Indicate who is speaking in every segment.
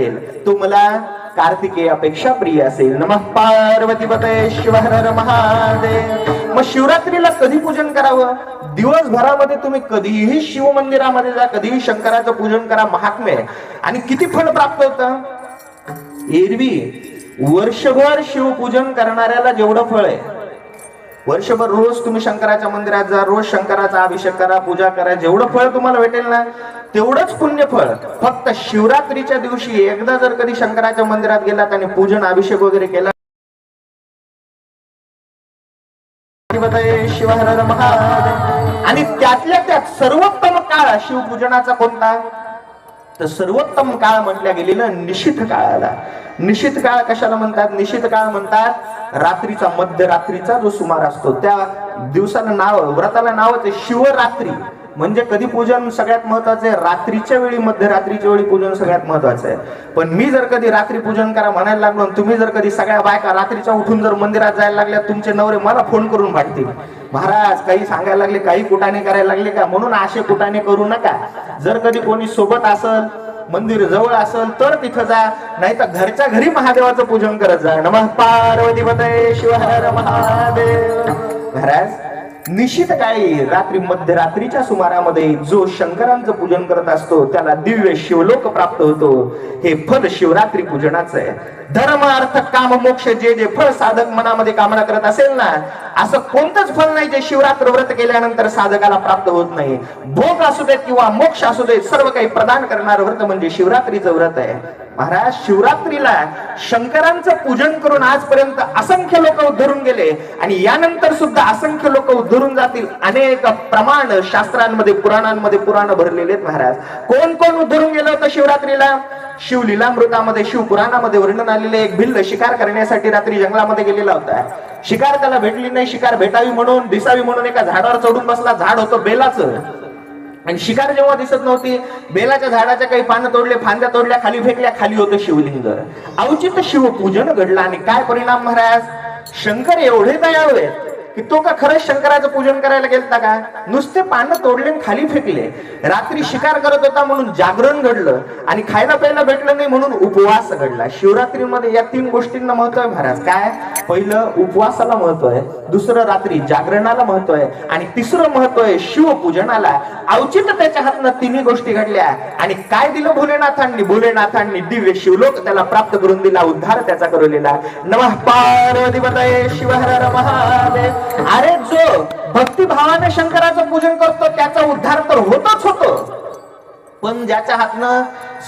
Speaker 1: असेल तो मला कार्तिकेयापेक्षा प्रिय असेल. नमः पार्वतीपते शिव हर हर महादेव. मग शिवरात्रीला कधी पूजन करावं? दिवसभरामध्ये तुम्ही कधीही शिव मंदिरामध्ये जा, कधीही शंकराचं पूजन करा, महात्म्य आहे. आणि किती फळ प्राप्त होतं? एरवी वर्षभर शिवपूजन करणाऱ्याला जेवढं फळ आहे, वर्षभर रोज तुम्ही शंकराच्या मंदिरात जा, रोज शंकराचा अभिषेक करा, पूजा करा, जेवढं फळ तुम्हाला भेटेल ना तेवढंच पुण्य फळ. फक्त शिवरात्रीच्या दिवशी एकदा जर कधी शंकराच्या मंदिरात गेलात आणि पूजन अभिषेक वगैरे केला, शिव हर हर महादेव. आणि त्यातल्या त्यात सर्वोत्तम काळ शिवपूजनाचा कोणता? तर सर्वोत्तम काळ म्हटल्या गेलेलं निशिथ काळाला. निशिथ काळ कशाला म्हणतात? निशिथ काळ म्हणतात रात्रीचा, मध्यरात्रीचा जो सुमार असतो. त्या दिवसाला नाव, व्रताला नावच आहे शिवरात्री. म्हणजे कधी पूजन सगळ्यात महत्वाचं आहे? रात्रीच्या वेळी, मध्यरात्रीच्या वेळी पूजन सगळ्यात महत्वाचं आहे. पण मी जर कधी रात्री पूजन करा म्हणायला लागलो, तुम्ही जर कधी सगळ्या बायका रात्रीच्या उठून जर मंदिरात जायला लागल्या, तुमचे नवरे मला फोन करून भांडतील, महाराज काही सांगायला लागले, काही कुटाने करायला लागले का? म्हणून असे कुटाने करू नका. जर कधी कोणी सोबत असेल, मंदिर जवळ असेल तर तिथं जा, नाही तर घरच्या घरी महादेवाचं पूजन करत जा. नमः पार्वतीपते शिव हर हर महादेव. महाराज निशित काळी रात्री, मध्यरात्रीच्या सुमारामध्ये जो शंकरांचं पूजन करत असतो त्याला दिव्य शिवलोक प्राप्त होतो. हे फल शिवरात्री पूजनाचं आहे. धर्म अर्थ काम मोक्ष जे जे फळ साधक मनामध्ये कामना करत असेल ना, असं कोणतंच फल नाही जे शिवरात्र व्रत केल्यानंतर साधकाला प्राप्त होत नाही. भोग असू देत किंवा मोक्ष असू देत, सर्व काही प्रदान करणारं व्रत म्हणजे शिवरात्रीचं व्रत आहे. महाराज शिवरात्रीला शंकरांचं पूजन करून आजपर्यंत असंख्य लोक उद्धरून गेले आणि यानंतर सुद्धा असंख्य लोक उद्धरून जातील. अनेक प्रमाण शास्त्रांमध्ये, पुराणांमध्ये पुराण भरलेले आहेत. महाराज कोण कोण उद्धरून गेलं होतं शिवरात्रीला? शिवलीलामृतामध्ये, शिवपुराणामध्ये वर्णन आलेले एक भिल्ल शिकार करण्यासाठी रात्री जंगलामध्ये गेलेला होता. शिकार त्याला भेटली नाही. शिकार भेटावी म्हणून, दिसावी म्हणून एका झाडावर चढून बसला. झाड होतं बेलाचं. आणि शिकार जेव्हा दिसत नव्हती, बेलाच्या झाडाच्या काही पानं तोडले, फांद्या तोडल्या, खाली फेकल्या, खाली होतं शिवलिंग. अवचित शिवपूजन घडलं. आणि काय परिणाम महाराज? शंकर एवढे दयाळू आहेत की तो का खरंच शंकराचं पूजन करायला गेलता का? नुसते पानं तोडले खाली फेकले. रात्री शिकार करत होता म्हणून जागरण घडलं आणि खायला प्यायला भेटलं नाही म्हणून उपवास घडला. शिवरात्रीमध्ये या 3 गोष्टींना महत्व आहे महाराज. काय? पहिलं उपवासाला महत्व आहे, दुसरं रात्री जागरणाला महत्व आहे आणि तिसरं महत्व आहे शिवपूजनाला. अवचित त्याच्या हातनं 3 गोष्टी घडल्या. आणि काय दिलं भोलेनाथांनी? भोलेनाथांनी दिव्य शिवलोक त्याला प्राप्त करून दिला, उद्धार त्याचा करवलेला. नमः पार्वतीपते शिव हर हर महादेव. अरे जो भक्तिभावाने शंकराचं पूजन करतो त्याचा उद्धार तर होतच होतो, पण ज्याच्या हातनं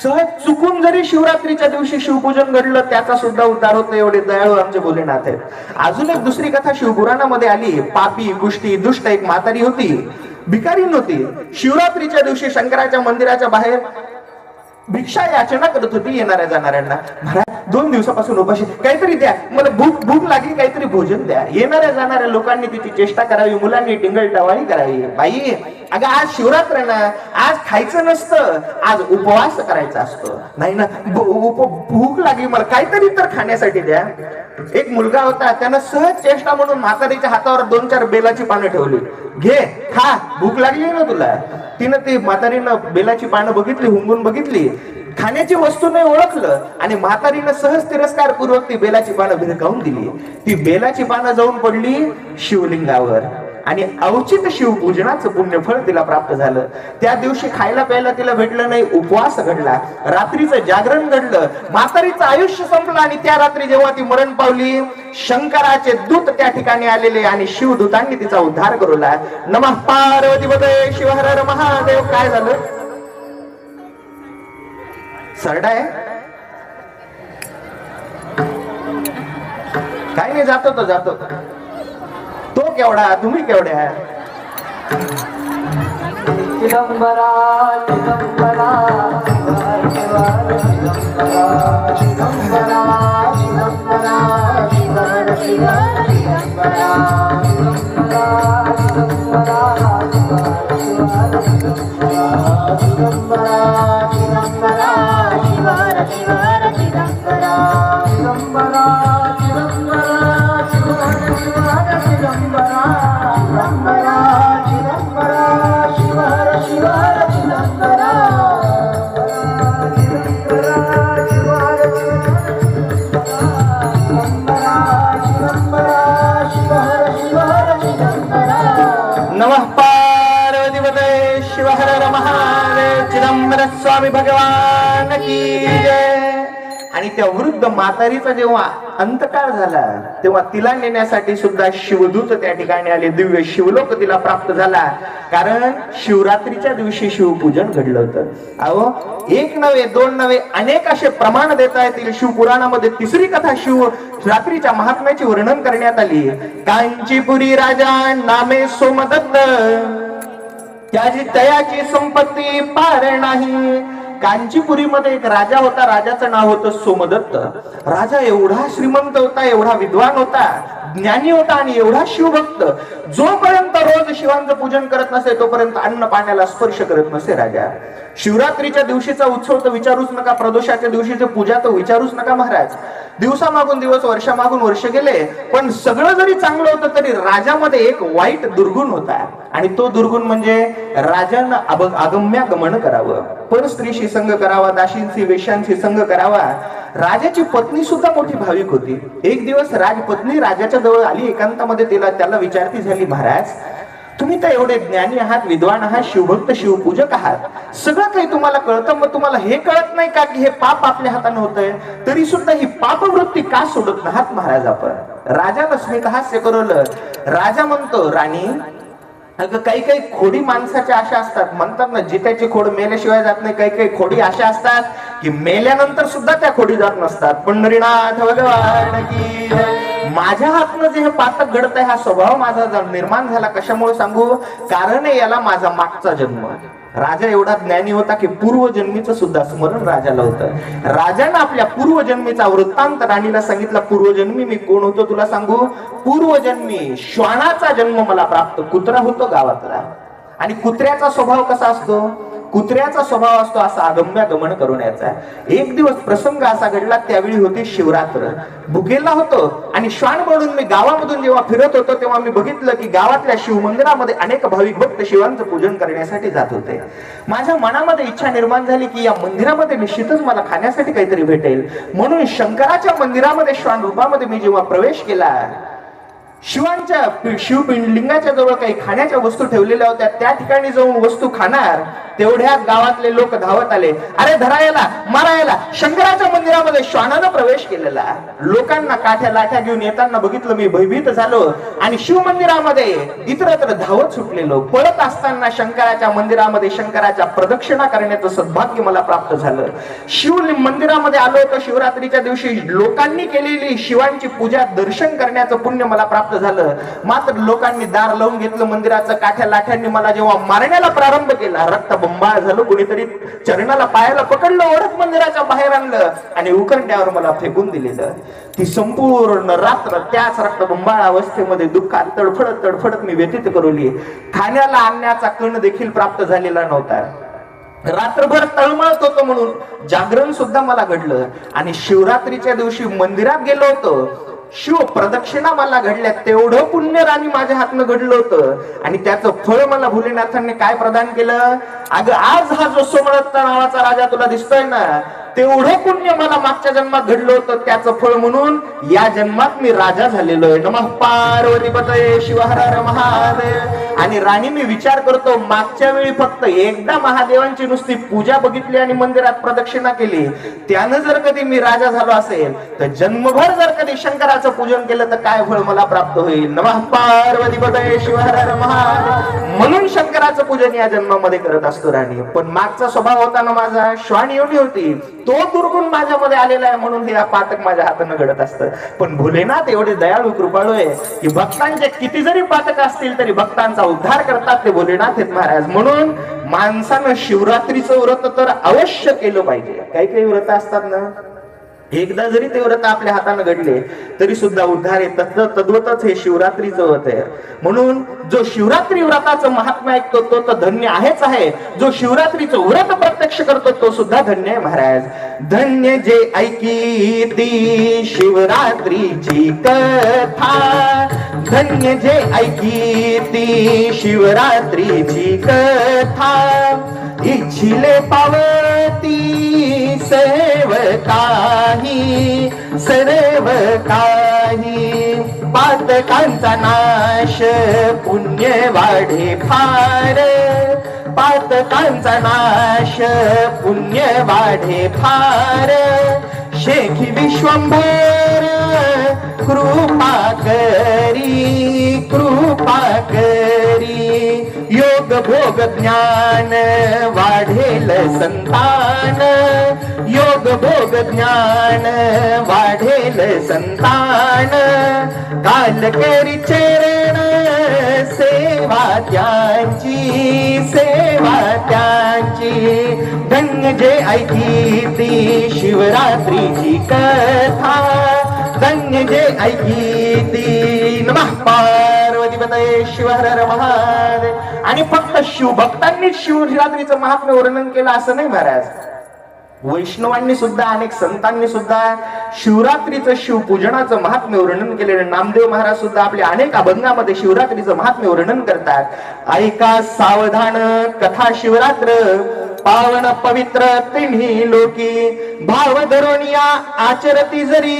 Speaker 1: सहज चुकून जरी शिवरात्रीच्या दिवशी शिवपूजन घडलं त्याचा सुद्धा उद्धार होतो. एवढे दयाळू आमचे भोलेनाथ आहेत. अजून एक दुसरी कथा शिवपुराणामध्ये आली. पापी, कुष्टी, दुष्ट एक म्हातारी होती, भिकारी नव्हती. शिवरात्रीच्या दिवशी शंकराच्या मंदिराच्या बाहेर भिक्षा याचना करत होती येणाऱ्या जाणाऱ्यांना. महाराज 2 दिवसापासून उपाशी, काहीतरी द्या, मला भूक लागली, काहीतरी भोजन द्या. येणाऱ्या जाणाऱ्या लोकांनी तिची चेष्टा करावी, मुलांनी टिंगल टवाळी करावी. बाई अगं आज शिवरात्र ना, आज खायचं नसतं, आज उपवास करायचा असतो. नाही ना, भूक लागली मला, काहीतरी तर खाण्यासाठी द्या. एक मुलगा होता, त्यानं सहज चेष्टा म्हणून म्हातारीच्या हातावर 2-4 बेलाची पानं ठेवली. घे खा, भूक लागली ना तुला. तिनं ती म्हातारीनं बेलाची पानं बघितली, हुंगून बघितली, खाण्याची वस्तू नाही ओळखलं आणि म्हातारीनं सहज तिरस्कार पूर्वक ती बेलाची पानं भिरकावून दिली. ती बेलाची पानं जाऊन पडली शिवलिंगावर आणि अवचित शिवपूजनाचं पुण्यफळ तिला प्राप्त झालं. त्या दिवशी खायला प्यायला तिला भेटलं नाही, उपवास घडला, रात्रीचं जागरण घडलं, म्हातारीचं आयुष्य संपलं. आणि त्या रात्री जेव्हा ती मरण पावली, शंकराचे दूत त्या ठिकाणी आलेले आणि शिवदूतांनी तिचा उद्धार करूला. नमः पार्वतीपते शिव हर हर महादेव. काय झालं? सरडा आहे काय? नाही, जातो तो जातो. तो केवढा, तुम्ही केवढ्या?
Speaker 2: चिदंबरा चिदंबरा चिदंबरा चिदंबरा चिदंबरा चिदंबरा चिदंबरा शिव
Speaker 1: स्वामी भगवान की जय. आणि त्या वृद्ध म्हातारीचा जेव्हा अंतकाळ झाला तेव्हा तिला नेण्यासाठी सुद्धा शिवदूत त्या ठिकाणी आले. दिव्य शिवलोक तिला प्राप्त झाला. कारण शिवरात्रीच्या दिवशी शिवपूजन घडलं होतं. अहो, एक नव्हे दोन नव्हे अनेक असे प्रमाण देता येतील. शिवपुराणामध्ये तिसरी कथा शिवरात्रीच्या महात्म्याचे वर्णन करण्यात आली. कांचीपुरी राजा नामे सोमदत्त, त्याची तयाची संपत्ती पार नाही. कांचीपुरीमध्ये एक राजा होता. राजाचं नाव होतं सोमदत्त. राजा एवढा श्रीमंत होता, एवढा विद्वान होता, ज्ञानी होता आणि एवढा शिवभक्त. जोपर्यंत रोज शिवांचं पूजन करत नसे तोपर्यंत अन्न पाण्याला स्पर्श करत नसे राजा. शिवरात्रीच्या दिवशीचा उत्सव तर विचारूच नका, प्रदोषाच्या दिवशीची पूजा तर विचारूच नका महाराज. दिवसामागून दिवस, वर्षामागून वर्ष गेले, पण सगळं जरी चांगलं होतं तरी राजामध्ये एक वाईट दुर्गुण होता. आणि तो दुर्गुण म्हणजे राजानं आगम्यागमन करावं, परस्त्रीशी संग करावा, दासींशी वेश्यांशी संग करावा. राजाची पत्नी सुद्धा मोठी भाविक होती. एक दिवस राजपत्नी राजाच्या जवळ आली एकांतामध्ये. त्याला विचारती झाली, महाराज तुम्ही तर एवढे ज्ञानी आहात, विद्वान आहात, शिवभक्त शिवपूजक आहात, सगळं काही तुम्हाला कळतं, मग तुम्हाला हे कळत नाही का की हे पाप आपल्या हाताने होतंय? तरी सुद्धा ही पापवृत्ती का सोडत नाहात महाराज आपण? राजाला स्मित हास्य करवलं. राजा म्हणतो, राणी अगं काही काही खोडी माणसाच्या अशा असतात, म्हणतात ना जित्याची खोड मेल्याशिवाय जात नाही. काही काही खोडी अशा असतात की मेल्यानंतर सुद्धा त्या खोडी जात नसतात. पंढरीनाथ भगवान की माझ्या हातनं जे हे पातक घडत आहे, हा स्वभाव माझा निर्माण झाला कशामुळे सांगू? कारण याला माझा मागचा जन्म. राजा एवढा ज्ञानी होता की पूर्वजन्मीचं सुद्धा स्मरण राजाला होतं. राजानं आपल्या पूर्वजन्मीचा वृत्तांत राणीला सांगितला. पूर्वजन्मी मी कोण होतो तुला सांगू? पूर्वजन्मी श्वानाचा जन्म मला प्राप्त. कुत्रा होतो गावातला. आणि कुत्र्याचा स्वभाव कसा असतो? कुत्र्याचा स्वभाव असतो असा आगम्यागमन करून याचा. एक दिवस प्रसंग असा घडला, त्यावेळी होती शिवरात्र. भुकेला होतो आणि श्वान म्हणून मी गावामधून जेव्हा फिरत होतो तेव्हा मी बघितलं की गावातल्या शिव मंदिरामध्ये अनेक भाविक भक्त शिवांचं पूजन करण्यासाठी जात होते. माझ्या मनामध्ये इच्छा निर्माण झाली की या मंदिरामध्ये निश्चितच मला खाण्यासाठी काहीतरी भेटेल. म्हणून शंकराच्या मंदिरामध्ये श्वान रूपामध्ये मी जेव्हा प्रवेश केला, शिवांच्या शिवलिंगाच्या जवळ काही खाण्याच्या वस्तू ठेवलेल्या होत्या. त्या ठिकाणी जाऊन वस्तू खाणार तेवढ्यात गावातले लोक धावत आले. अरे धरायला, मारायला, शंकराच्या मंदिरामध्ये श्वानानं प्रवेश केलेला. लोकांना काठ्या लाठ्या घेऊन येताना बघितलं मी, भयभीत झालो आणि शिव मंदिरामध्ये इतरत्र धावत सुटलेलो. पळत असताना शंकराच्या मंदिरामध्ये शंकराच्या प्रदक्षिणा करण्याचं सद्भाग्य मला प्राप्त झालं. शिव मंदिरामध्ये आलो होतो. शिवरात्रीच्या दिवशी लोकांनी केलेली शिवांची पूजा दर्शन करण्याचं पुण्य मला प्राप्त झालं. मात्र लोकांनी दार लावून घेतलं मंदिराचं. काठ्या लाठ्यांनी मला जेव्हा मारण्याला प्रारंभ केला, रक्तबंबाळ झालं. कुणीतरी चरणाला पायाला पकडलं, ओढत मंदिराच्या बाहेर आणलं आणि उकरड्यावर मला फेकून दिलेलं. ती संपूर्ण रात्र त्याच रक्तबंबाळ अवस्थेमध्ये दुःखात तडफडत तडफडत मी व्यतीत करवली. खाण्याला आणण्याचा कण देखील प्राप्त झालेला नव्हता. रात्रभर तळमळत होतो म्हणून जागरण सुद्धा मला घडलं. आणि शिवरात्रीच्या दिवशी मंदिरात गेलो होतो. शिव प्रदक्षिणा मला घडल्या, तेवढं पुण्य राणी माझ्या हातनं घडलं होतं. आणि त्याचं फळ मला भोलेनाथांनी काय प्रदान केलं? अगं आज हा जो सोमदत्त नावाचा राजा तुला दिसतोय ना, तेवढं पुण्य मला मागच्या जन्मात घडलं होतं. त्याचं फळ म्हणून या जन्मात मी राजा झालेलो आहे. नमः पार्वतीपतये शिव हर हर महादेव. आणि राणी मी विचार करतो, मागच्या वेळी फक्त एकदा महादेवांची नुसती पूजा बघितली आणि मंदिरात प्रदक्षिणा केली, त्यानं जर कधी मी राजा झालो असेल तर जन्मभर जर कधी शंकराचं पूजन केलं तर काय फळ मला प्राप्त होईल? नमः पार्वतीपतये शिव हर हर महादेव. म्हणून शंकराचं पूजन या जन्मामध्ये करत असतो राणी. पण मागचा स्वभाव होता ना माझा, श्वान योनी होती, तो दुर्गुण माझ्यामध्ये आलेला आहे. म्हणून हे पातक माझ्या हातानं घडत असतं. पण भोलेनाथ एवढे दयाळू कृपाळू आहे की भक्तांचे किती जरी पातक असतील तरी भक्तांचा उद्धार करतात ते भोलेनाथ आहेत महाराज. म्हणून माणसानं शिवरात्रीचं व्रत तर अवश्य केलं पाहिजे. काही काही व्रत असतात ना, एकदा जरी ते व्रत आपल्या हाताने घडले तरी सुद्धा उद्धार येतात. तद्वतच हे शिवरात्रीचं व्रत आहे. म्हणून जो शिवरात्री व्रताचं महात्म्य ऐकतो तो तर धन्य आहेच आहे. जो शिवरात्रीचं व्रत प्रत्यक्ष करतो तो सुद्धा धन्य आहे महाराज. धन्य जे ऐकी ती शिवरात्रीची कथा, धन्य जे ऐकी ती शिवरात्रीची कथा, इच्छिले पावती सर्व काही, सर्व काही, पातकांचा नाश पुण्य वाढे फार, पातकांचा नाश पुण्य वाढे फार शेखी विश्वंभर कृपा करी योग भोग ज्ञान वाढेल संतान योग भोग ज्ञान वाढेल संतान काल करी चरण सेवा त्यांची धन्य जे ऐकी ती शिवरात्रीची कथा धन्य जे ऐकी ती नमः पार्वतीपतये शिव हर हर महादेव. आणि फक्त शिवभक्तांनी शिवरात्रीचं महात्म्य वर्णन केलं असं नाही महाराज. वैष्णवांनी सुद्धा अनेक संतांनी सुद्धा शिवरात्रीचं शिवपूजनाचं महात्म्य वर्णन केलेलं. नामदेव महाराज सुद्धा आपल्या अनेक अभंगामध्ये शिवरात्रीचं महात्म्य वर्णन करतात. ऐका सावधान कथा शिवरात्र पावन पवित्र तिन्ही लोकी भाव धरोनिया आचरती जरी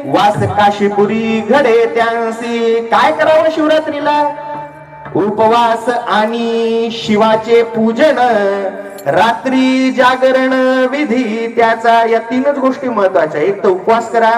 Speaker 1: वास काशीपुरी घडे त्यांसी. काय करावं शिवरात्रीला? उपवास आणि शिवाचे पूजन रात्री जागरण विधी त्याचा. या तीनच गोष्टी महत्वाच्या. एक तर उपवास करा,